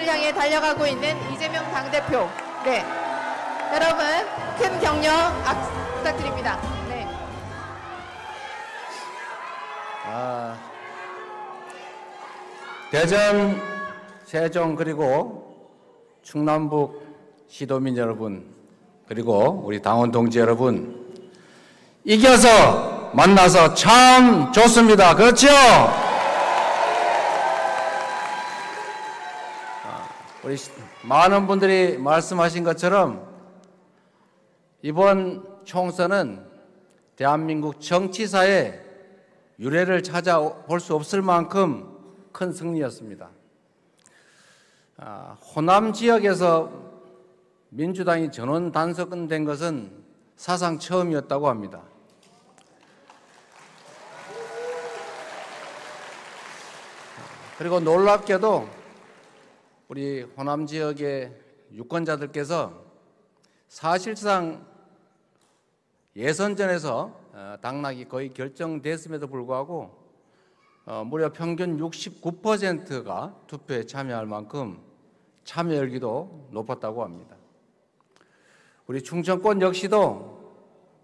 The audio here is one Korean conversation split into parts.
향해 달려가고 있는 이재명 당대표. 네, 여러분 큰 격려 부탁드립니다. 네. 대전, 세종 그리고 충남북 시도민 여러분, 그리고 우리 당원 동지 여러분, 이겨서 만나서 참 좋습니다. 그렇죠? 우리 많은 분들이 말씀하신 것처럼 이번 총선은 대한민국 정치사에 유례를 찾아볼 수 없을 만큼 큰 승리였습니다. 호남 지역에서 민주당이 전원 단석된 것은 사상 처음이었다고 합니다. 그리고 놀랍게도 우리 호남 지역의 유권자들께서 사실상 예선전에서 당락이 거의 결정됐음에도 불구하고 무려 평균 69%가 투표에 참여할 만큼 참여율도 높았다고 합니다. 우리 충청권 역시도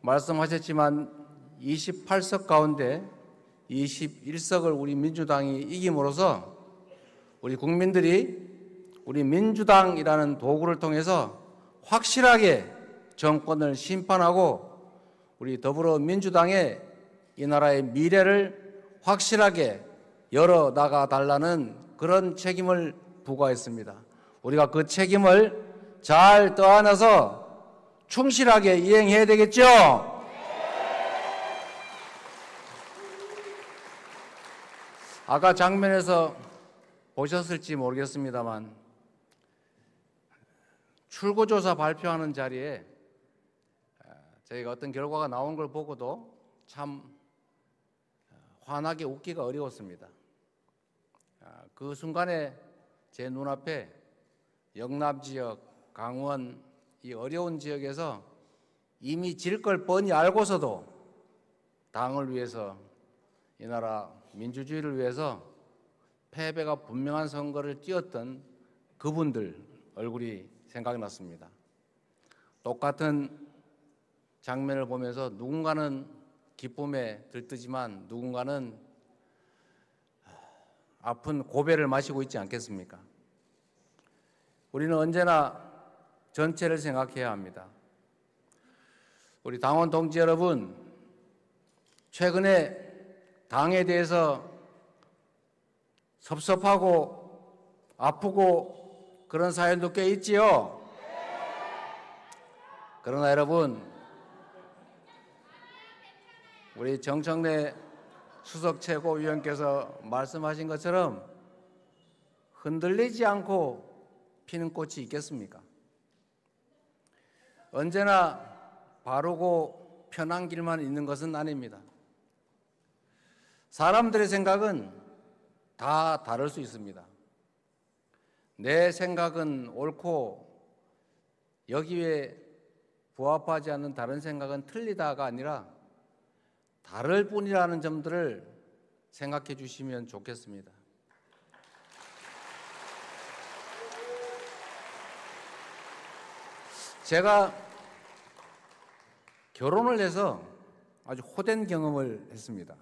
말씀하셨지만 28석 가운데 21석을 우리 민주당이 이김으로써 우리 국민들이 우리 민주당이라는 도구를 통해서 확실하게 정권을 심판하고 우리 더불어민주당의 이 나라의 미래를 확실하게 열어나가 달라는 그런 책임을 부과했습니다. 우리가 그 책임을 잘 떠안아서 충실하게 이행해야 되겠죠? 아까 장면에서 보셨을지 모르겠습니다만 출구조사 발표하는 자리에 저희가 어떤 결과가 나온 걸 보고도 참 환하게 웃기가 어려웠습니다. 그 순간에 제 눈앞에 영남 지역, 강원 이 어려운 지역에서 이미 질 걸 뻔히 알고서도 당을 위해서 이 나라 민주주의를 위해서 패배가 분명한 선거를 뛰었던 그분들 얼굴이 생각났습니다. 똑같은 장면을 보면서 누군가는 기쁨에 들뜨지만 누군가는 아픈 고배를 마시고 있지 않겠습니까? 우리는 언제나 전체를 생각해야 합니다. 우리 당원 동지 여러분, 최근에 당에 대해서 섭섭하고 아프고 그런 사연도 꽤 있지요. 그러나 여러분, 우리 정청래 수석 최고위원께서 말씀하신 것처럼 흔들리지 않고 피는 꽃이 있겠습니까? 언제나 바르고 편한 길만 있는 것은 아닙니다. 사람들의 생각은 다 다를 수 있습니다. 내 생각은 옳고 여기에 부합하지 않는 다른 생각은 틀리다가 아니라 다를 뿐이라는 점들을 생각해 주시면 좋겠습니다. 제가 결혼을 해서 아주 호된 경험을 했습니다.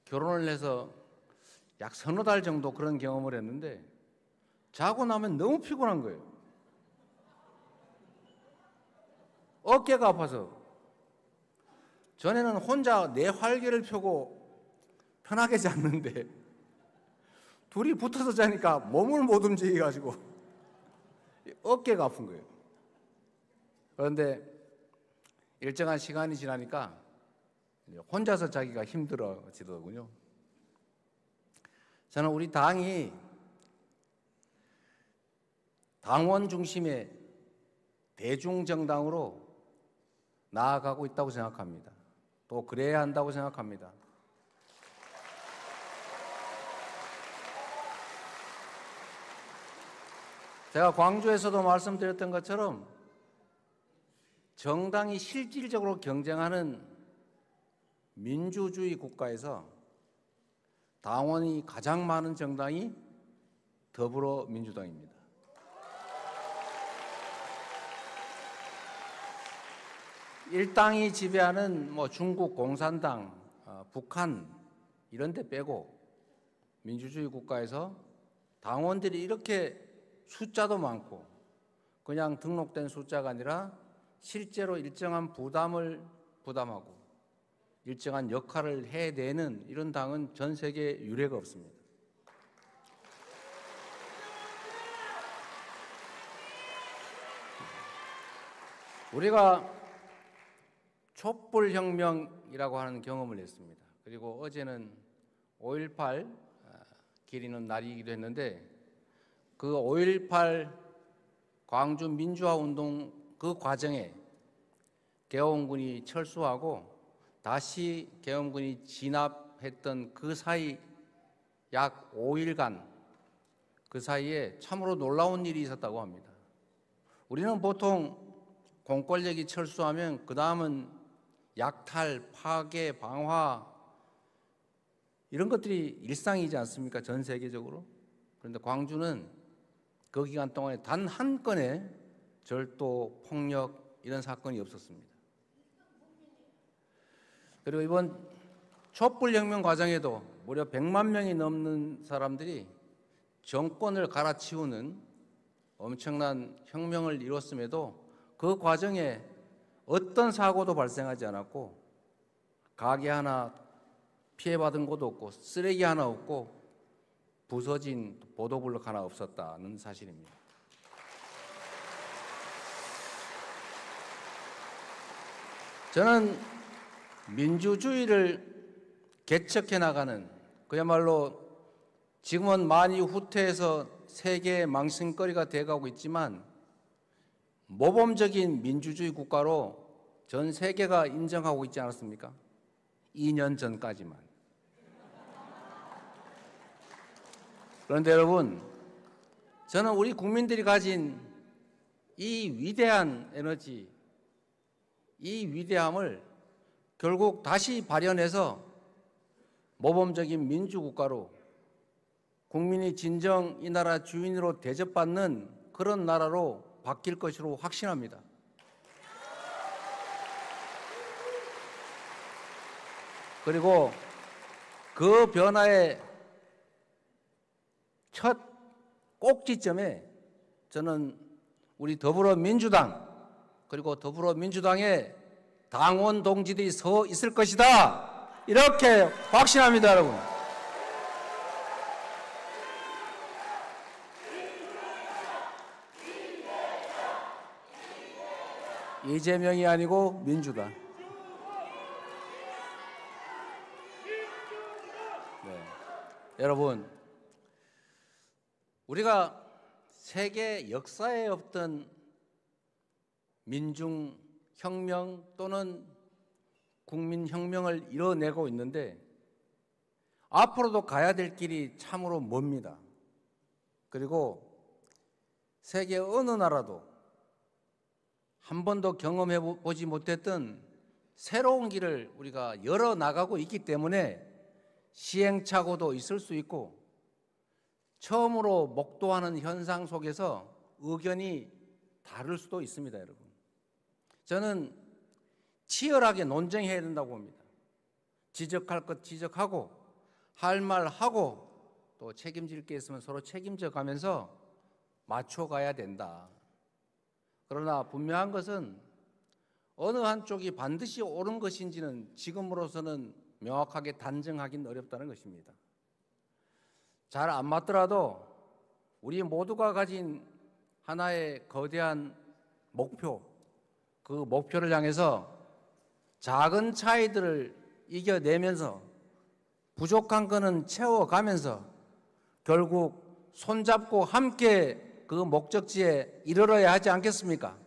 결혼을 해서 약 서너 달 정도 그런 경험을 했는데 자고 나면 너무 피곤한 거예요. 어깨가 아파서. 전에는 혼자 내 활개를 펴고 편하게 잤는데 둘이 붙어서 자니까 몸을 못 움직여가지고 어깨가 아픈 거예요. 그런데 일정한 시간이 지나니까 혼자서 자기가 힘들어지더군요. 저는 우리 당이 당원 중심의 대중정당으로 나아가고 있다고 생각합니다. 또 그래야 한다고 생각합니다. 제가 광주에서도 말씀드렸던 것처럼 정당이 실질적으로 경쟁하는 민주주의 국가에서 당원이 가장 많은 정당이 더불어민주당입니다. 일당이 지배하는 중국 공산당, 북한 이런 데 빼고 민주주의 국가에서 당원들이 이렇게 숫자도 많고 그냥 등록된 숫자가 아니라 실제로 일정한 부담을 부담하고 일정한 역할을 해내는 이런 당은 전 세계에 유례가 없습니다. 우리가 촛불혁명이라고 하는 경험을 했습니다. 그리고 어제는 5.18 기리는 날이기도 했는데 그 5.18 광주 민주화운동 그 과정에 계엄군이 철수하고 다시 계엄군이 진압했던 그 사이 약 5일간 그 사이에 참으로 놀라운 일이 있었다고 합니다. 우리는 보통 공권력이 철수하면 그 다음은 약탈, 파괴, 방화 이런 것들이 일상이지 않습니까? 전 세계적으로. 그런데 광주는 그 기간 동안에 단 한 건의 절도, 폭력 이런 사건이 없었습니다. 그리고 이번 촛불혁명 과정에도 무려 100만 명이 넘는 사람들이 정권을 갈아치우는 엄청난 혁명을 이뤘음에도 그 과정에 어떤 사고도 발생하지 않았고 가게 하나 피해받은 곳도 없고 쓰레기 하나 없고 부서진 보도블록 하나 없었다는 사실입니다. 저는 민주주의를 개척해 나가는 그야말로 지금은 많이 후퇴해서 세계의 망신거리가 돼가고 있지만 모범적인 민주주의 국가로 전 세계가 인정하고 있지 않았습니까? 2년 전까지만. 그런데 여러분, 저는 우리 국민들이 가진 이 위대한 에너지, 이 위대함을 결국 다시 발현해서 모범적인 민주국가로 국민이 진정 이 나라 주인으로 대접받는 그런 나라로 바뀔 것으로 확신합니다. 그리고 그 변화의 첫 꼭지점에 저는 우리 더불어민주당 그리고 더불어민주당의 당원 동지들이 서 있을 것이다. 이렇게 확신합니다, 여러분. 이재명이 아니고 민주당. 네. 여러분, 우리가 세계 역사에 없던 민중혁명 또는 국민혁명을 이뤄내고 있는데 앞으로도 가야 될 길이 참으로 멉니다. 그리고 세계 어느 나라도 한 번도 경험해 보지 못했던 새로운 길을 우리가 열어나가고 있기 때문에 시행착오도 있을 수 있고 처음으로 목도하는 현상 속에서 의견이 다를 수도 있습니다, 여러분. 저는 치열하게 논쟁해야 된다고 봅니다. 지적할 것 지적하고 할 말 하고 또 책임질 게 있으면 서로 책임져 가면서 맞춰가야 된다. 그러나 분명한 것은 어느 한쪽이 반드시 옳은 것인지는 지금으로서는 명확하게 단정하기는 어렵다는 것입니다. 잘 안 맞더라도 우리 모두가 가진 하나의 거대한 목표, 그 목표를 향해서 작은 차이들을 이겨내면서 부족한 거는 채워가면서 결국 손잡고 함께 그 목적지에 이르러야 하지 않겠습니까?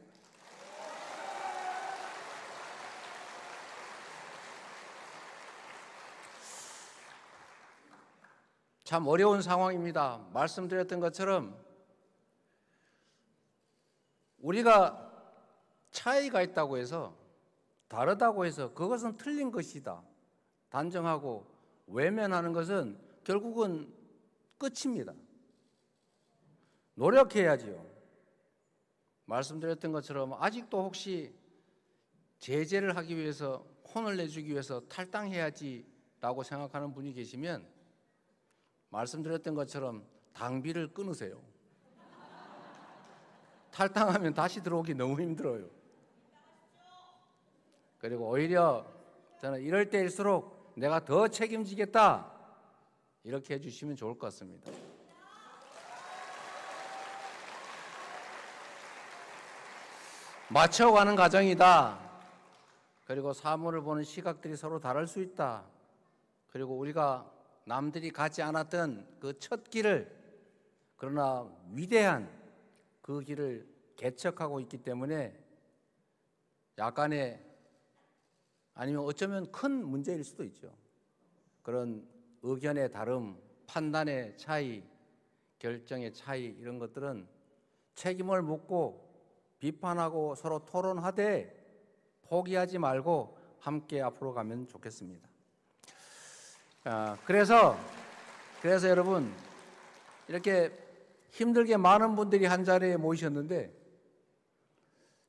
참 어려운 상황입니다. 말씀드렸던 것처럼 우리가 차이가 있다고 해서 다르다고 해서 그것은 틀린 것이다 단정하고 외면하는 것은 결국은 끝입니다. 노력해야지요. 말씀드렸던 것처럼 아직도 혹시 제재를 하기 위해서, 혼을 내주기 위해서 탈당해야지라고 생각하는 분이 계시면 말씀드렸던 것처럼 당비를 끊으세요. 탈당하면 다시 들어오기 너무 힘들어요. 그리고 오히려 저는 이럴 때일수록 내가 더 책임지겠다, 이렇게 해주시면 좋을 것 같습니다. 맞춰가는 과정이다. 그리고 사물을 보는 시각들이 서로 다를 수 있다. 그리고 우리가 남들이 가지 않았던 그 첫 길을, 그러나 위대한 그 길을 개척하고 있기 때문에 약간의, 아니면 어쩌면 큰 문제일 수도 있죠. 그런 의견의 다름, 판단의 차이, 결정의 차이, 이런 것들은 책임을 묻고 비판하고 서로 토론하되 포기하지 말고 함께 앞으로 가면 좋겠습니다. 그래서 여러분, 이렇게 힘들게 많은 분들이 한 자리에 모이셨는데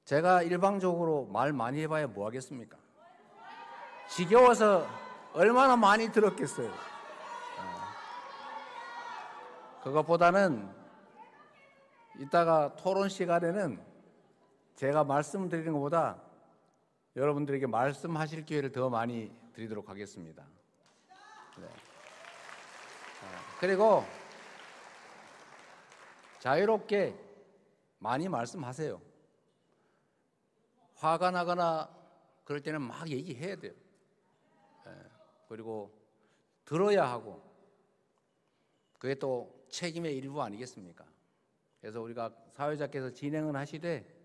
제가 일방적으로 말 많이 해봐야 뭐 하겠습니까? 지겨워서 얼마나 많이 들었겠어요. 그것보다는 이따가 토론 시간에는 제가 말씀드리는 것보다 여러분들에게 말씀하실 기회를 더 많이 드리도록 하겠습니다. 네. 그리고 자유롭게 많이 말씀하세요. 화가 나거나 그럴 때는 막 얘기해야 돼요. 그리고 들어야 하고, 그게 또 책임의 일부 아니겠습니까? 그래서 우리가 사회자께서 진행을 하시되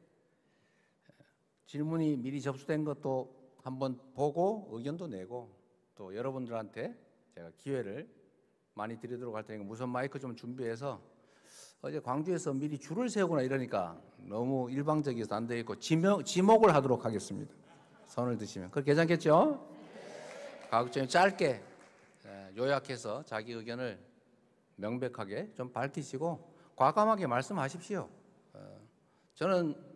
질문이 미리 접수된 것도 한번 보고 의견도 내고, 또 여러분들한테 제가 기회를 많이 드리도록 할 테니까 무선 마이크 좀 준비해서, 어제 광주에서 미리 줄을 세우거나 이러니까 너무 일방적이어서 안 되겠고 지목을 하도록 하겠습니다. 손을 드시면. 그거 괜찮겠죠? 가급적 짧게 요약해서 자기 의견을 명백하게 좀 밝히시고 과감하게 말씀하십시오. 저는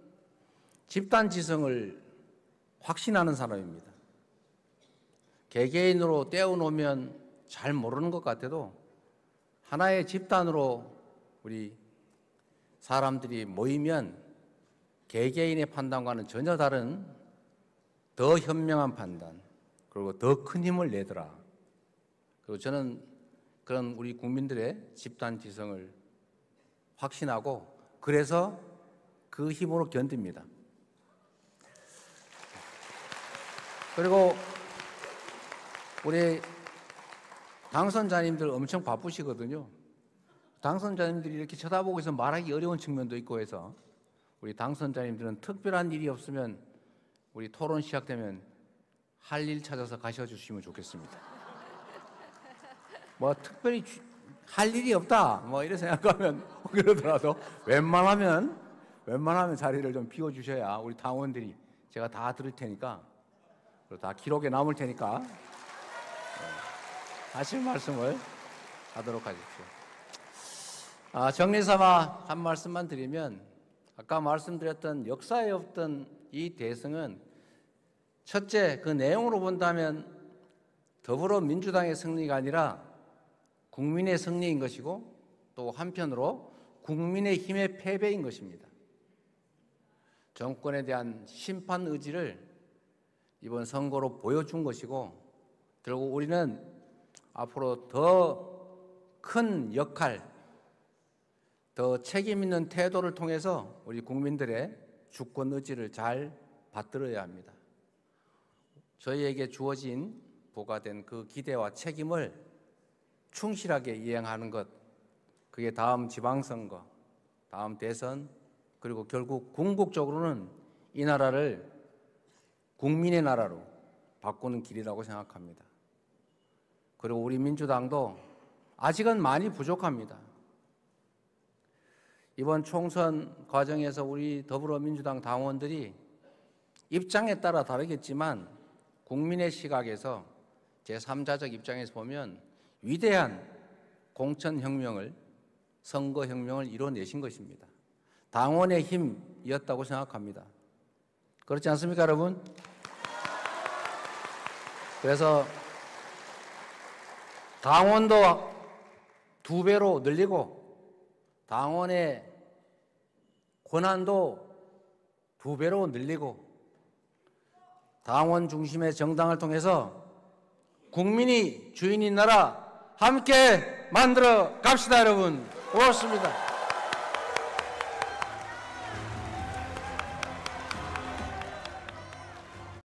집단지성을 확신하는 사람입니다. 개개인으로 떼어놓으면 잘 모르는 것 같아도 하나의 집단으로 우리 사람들이 모이면 개개인의 판단과는 전혀 다른 더 현명한 판단, 그리고 더 큰 힘을 내더라. 그리고 저는 그런 우리 국민들의 집단지성을 확신하고, 그래서 그 힘으로 견딥니다. 그리고 우리 당선자님들 엄청 바쁘시거든요. 당선자님들이 이렇게 쳐다보고 있어 말하기 어려운 측면도 있고 해서 우리 당선자님들은 특별한 일이 없으면 우리 토론 시작되면 할 일 찾아서 가셔 주시면 좋겠습니다. 뭐 특별히 할 일이 없다 뭐 이런 생각하면 그러더라도 웬만하면 자리를 좀 비워주셔야 우리 당원들이, 제가 다 들을 테니까, 그리고 다 기록에 남을 테니까 하실 말씀을 하도록 하십시오. 정리 삼아 한 말씀만 드리면, 아까 말씀드렸던 역사에 없던 이 대승은 첫째, 그 내용으로 본다면 더불어민주당의 승리가 아니라 국민의 승리인 것이고, 또 한편으로 국민의힘의 패배인 것입니다. 정권에 대한 심판 의지를 이번 선거로 보여준 것이고, 결국 우리는 앞으로 더 큰 역할, 더 책임 있는 태도를 통해서 우리 국민들의 주권 의지를 잘 받들어야 합니다. 저희에게 주어진 부과된 그 기대와 책임을 충실하게 이행하는 것, 그게 다음 지방선거, 다음 대선, 그리고 결국 궁극적으로는 이 나라를 국민의 나라로 바꾸는 길이라고 생각합니다. 그리고 우리 민주당도 아직은 많이 부족합니다. 이번 총선 과정에서 우리 더불어민주당 당원들이 입장에 따라 다르겠지만 국민의 시각에서, 제3자적 입장에서 보면 위대한 공천혁명을 선거혁명을 이뤄내신 것입니다. 당원의 힘이었다고 생각합니다. 그렇지 않습니까, 여러분? 그래서 당원도 2배로 늘리고 당원의 권한도 2배로 늘리고 당원 중심의 정당을 통해서 국민이 주인인 나라 함께 만들어 갑시다, 여러분. 고맙습니다.